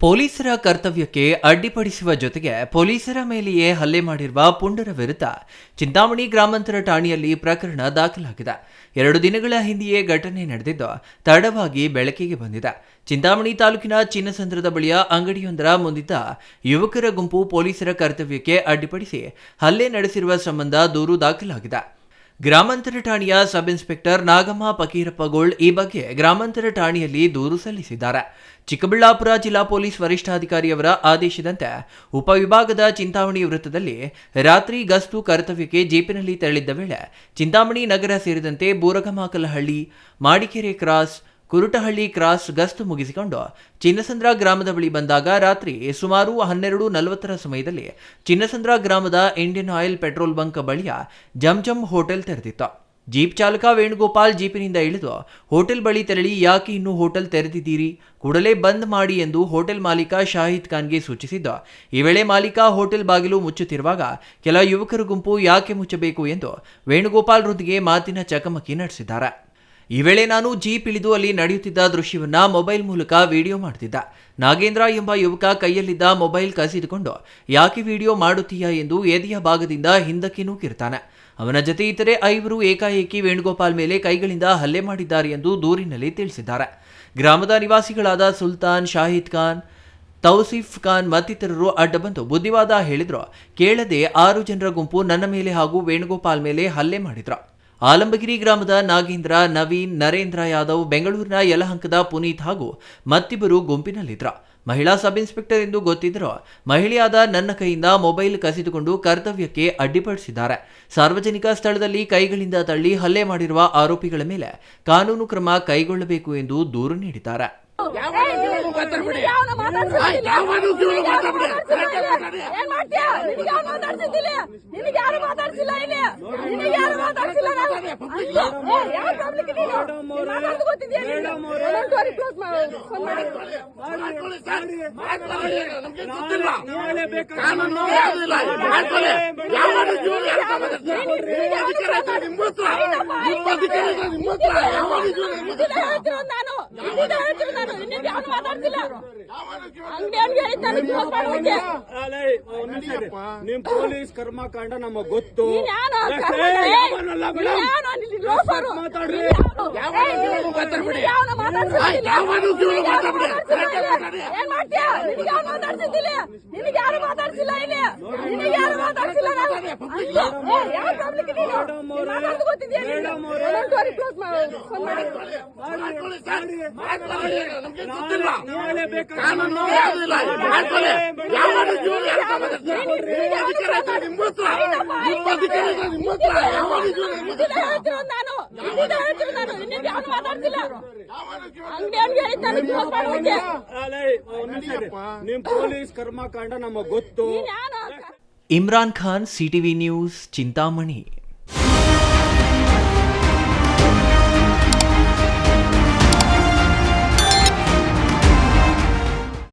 ಪೊಲೀಸರ ಕರ್ತವ್ಯಕ್ಕೆ ಅಡ್ಡಿಪಡಿಸುವ ಜೊತೆಗೆ ಪೊಲೀಸರ ಮೇಲೆಯೇ ಹಲ್ಲೆ ಮಾಡಿರುವ ಪುಂಡರ ವಿರುದ್ಧ ಚಿಂತಾಮಣಿ ಗ್ರಾಮಾಂತರ ಠಾಣೆಯಲ್ಲಿ ಪ್ರಕರಣ ದಾಖಲಾಗಿದೆ. 2 ದಿನಗಳ ಹಿಂದೆಯೇ ಘಟನೆ ನಡೆದಿದ್ದು ತಡವಾಗಿ ಬೆಳಕಿಗೆ ಬಂದಿದೆ. ಚಿಂತಾಮಣಿ ತಾಲೂಕಿನ ಚಿನ್ನಸಂದ್ರದ ಬಳಿಯ ಅಂಗಡಿಯೊಂದರ ಮುಂದಿದ್ದ ಯುವಕರ ಗುಂಪು ಪೊಲೀಸರ ಕರ್ತವ್ಯಕ್ಕೆ ಅಡ್ಡಿಪಡಿಸಿ ಹಲ್ಲೆ ನಡೆಸಿರುವ ಸಂಬಂಧ ದೂರು ದಾಖಲಾಗಿದೆ. ಗ್ರಾಮಾಂತರ ಠಾಣೆಯ ಸಬ್ ಇನ್ಸ್ಪೆಕ್ಟರ್ ನಾಗಮ್ಮ ಫಕೀರಪ್ಪಗೋಳ್ ಈ ಬಗ್ಗೆ ಗ್ರಾಮಾಂತರ ಠಾಣೆಯಲ್ಲಿ ದೂರು ಸಲ್ಲಿಸಿದ್ದಾರೆ. ಚಿಕ್ಕಬಳ್ಳಾಪುರ ಜಿಲ್ಲಾ ಪೊಲೀಸ್ ವರಿಷ್ಠಾಧಿಕಾರಿಯವರ ಆದೇಶದಂತೆ ಉಪವಿಭಾಗದ ಚಿಂತಾಮಣಿ ವೃತ್ತದಲ್ಲಿ ರಾತ್ರಿ ಗಸ್ತು ಕರ್ತವ್ಯಕ್ಕೆ ಜೀಪಿನಲ್ಲಿ ತೆರಳಿದ್ದ ವೇಳೆ ಚಿಂತಾಮಣಿ ನಗರ ಸೇರಿದಂತೆ ಬೂರಗಮಾಕಲಹಳ್ಳಿ, ಮಾಡಿಕೆರೆ ಕ್ರಾಸ್, ಕುರುಟಹಳ್ಳಿ ಕ್ರಾಸ್ ಗಸ್ತು ಮುಗಿಸಿಕೊಂಡು ಚಿನ್ನಸಂದ್ರ ಗ್ರಾಮದ ಬಳಿ ಬಂದಾಗ ರಾತ್ರಿ ಸುಮಾರು 12:40 ಸಮಯದಲ್ಲಿ ಚಿನ್ನಸಂದ್ರ ಗ್ರಾಮದ ಇಂಡಿಯನ್ ಆಯಿಲ್ ಪೆಟ್ರೋಲ್ ಬಂಕ್ ಬಳಿಯ ಜಮ್ ಹೋಟೆಲ್ ತೆರೆದಿತ್ತು. ಜೀಪ್ ಚಾಲಕ ವೇಣುಗೋಪಾಲ್ ಜೀಪಿನಿಂದ ಇಳಿದು ಹೋಟೆಲ್ ಬಳಿ ತೆರಳಿ ಯಾಕೆ ಇನ್ನೂ ಹೋಟೆಲ್ ತೆರೆದಿದ್ದೀರಿ, ಕೂಡಲೇ ಬಂದ್ ಮಾಡಿ ಎಂದು ಹೋಟೆಲ್ ಮಾಲೀಕ ಶಾಹಿದ್ ಖಾನ್ಗೆ ಸೂಚಿಸಿದ್ದು, ಈ ವೇಳೆ ಮಾಲೀಕ ಹೋಟೆಲ್ ಬಾಗಿಲು ಮುಚ್ಚುತ್ತಿರುವಾಗ ಕೆಲ ಯುವಕರ ಗುಂಪು ಯಾಕೆ ಮುಚ್ಚಬೇಕು ಎಂದು ವೇಣುಗೋಪಾಲ್ ರೊಂದಿಗೆ ಮಾತಿನ ಚಕಮಕಿ ನಡೆಸಿದ್ದಾರೆ. ಈ ವೇಳೆ ನಾನು ಜೀಪ್ ಇಳಿದು ಅಲ್ಲಿ ನಡೆಯುತ್ತಿದ್ದ ದೃಶ್ಯವನ್ನ ಮೊಬೈಲ್ ಮೂಲಕ ವಿಡಿಯೋ ಮಾಡುತ್ತಿದ್ದ ನಾಗೇಂದ್ರ ಎಂಬ ಯುವಕ ಕೈಯಲ್ಲಿದ್ದ ಮೊಬೈಲ್ ಕಸಿದುಕೊಂಡು ಯಾಕೆ ವಿಡಿಯೋ ಮಾಡುತ್ತೀಯಾ ಎಂದು ಎದೆಯ ಭಾಗದಿಂದ ಹಿಂದಕ್ಕೆ ನೂಕಿರ್ತಾನೆ. ಅವನ ಜತೆ ಇತರೆ 5 ಏಕಾಏಕಿ ವೇಣುಗೋಪಾಲ್ ಮೇಲೆ ಕೈಗಳಿಂದ ಹಲ್ಲೆ ಮಾಡಿದ್ದಾರೆ ಎಂದು ದೂರಿನಲ್ಲಿ ತಿಳಿಸಿದ್ದಾರೆ. ಗ್ರಾಮದ ನಿವಾಸಿಗಳಾದ ಸುಲ್ತಾನ್, ಶಾಹಿದ್ ಖಾನ್, ತೌಸಿಫ್ ಖಾನ್ ಮತ್ತಿತರರು ಅಡ್ಡ ಬಂದು ಬುದ್ಧಿವಾದ ಹೇಳಿದ್ರು. ಕೇಳದೆ 6 ಜನರ ಗುಂಪು ನನ್ನ ಮೇಲೆ ಹಾಗೂ ವೇಣುಗೋಪಾಲ್ ಮೇಲೆ ಹಲ್ಲೆ ಮಾಡಿದ್ರು. ಆಲಂಬಗಿರಿ ಗ್ರಾಮದ ನಾಗೇಂದ್ರ, ನವೀನ್, ನರೇಂದ್ರ ಯಾದವ್, ಬೆಂಗಳೂರಿನ ಯಲಹಂಕದ ಪುನೀತ್ ಹಾಗೂ ಮತ್ತಿಬ್ಬರು ಗುಂಪಿನಲ್ಲಿದ್ರು. ಮಹಿಳಾ ಸಬ್ ಇನ್ಸ್ಪೆಕ್ಟರ್ ಎಂದು ಗೊತ್ತಿದ್ದರೂ ಮಹಿಳೆಯಾದ ನನ್ನ ಕೈಯಿಂದ ಮೊಬೈಲ್ ಕಸಿದುಕೊಂಡು ಕರ್ತವ್ಯಕ್ಕೆ ಅಡ್ಡಿಪಡಿಸಿದ್ದಾರೆ. ಸಾರ್ವಜನಿಕ ಸ್ಥಳದಲ್ಲಿ ಕೈಗಳಿಂದ ತಳ್ಳಿ ಹಲ್ಲೆ ಮಾಡಿರುವ ಆರೋಪಿಗಳ ಮೇಲೆ ಕಾನೂನು ಕ್ರಮ ಕೈಗೊಳ್ಳಬೇಕು ಎಂದು ದೂರು ನೀಡಿದ್ದಾರೆ. ನಿಮ್ ಪೊಲೀಸ್ ಕರ್ಮಕಾಂಡ ನಮಗ್ ಗೊತ್ತು. ನಿಮ್ ಪೊಲೀಸ್ ಕರ್ಮಕಾಂಡ ನಮಗ್ ಗೊತ್ತು. Imran Khan, CTV news, Chintamani.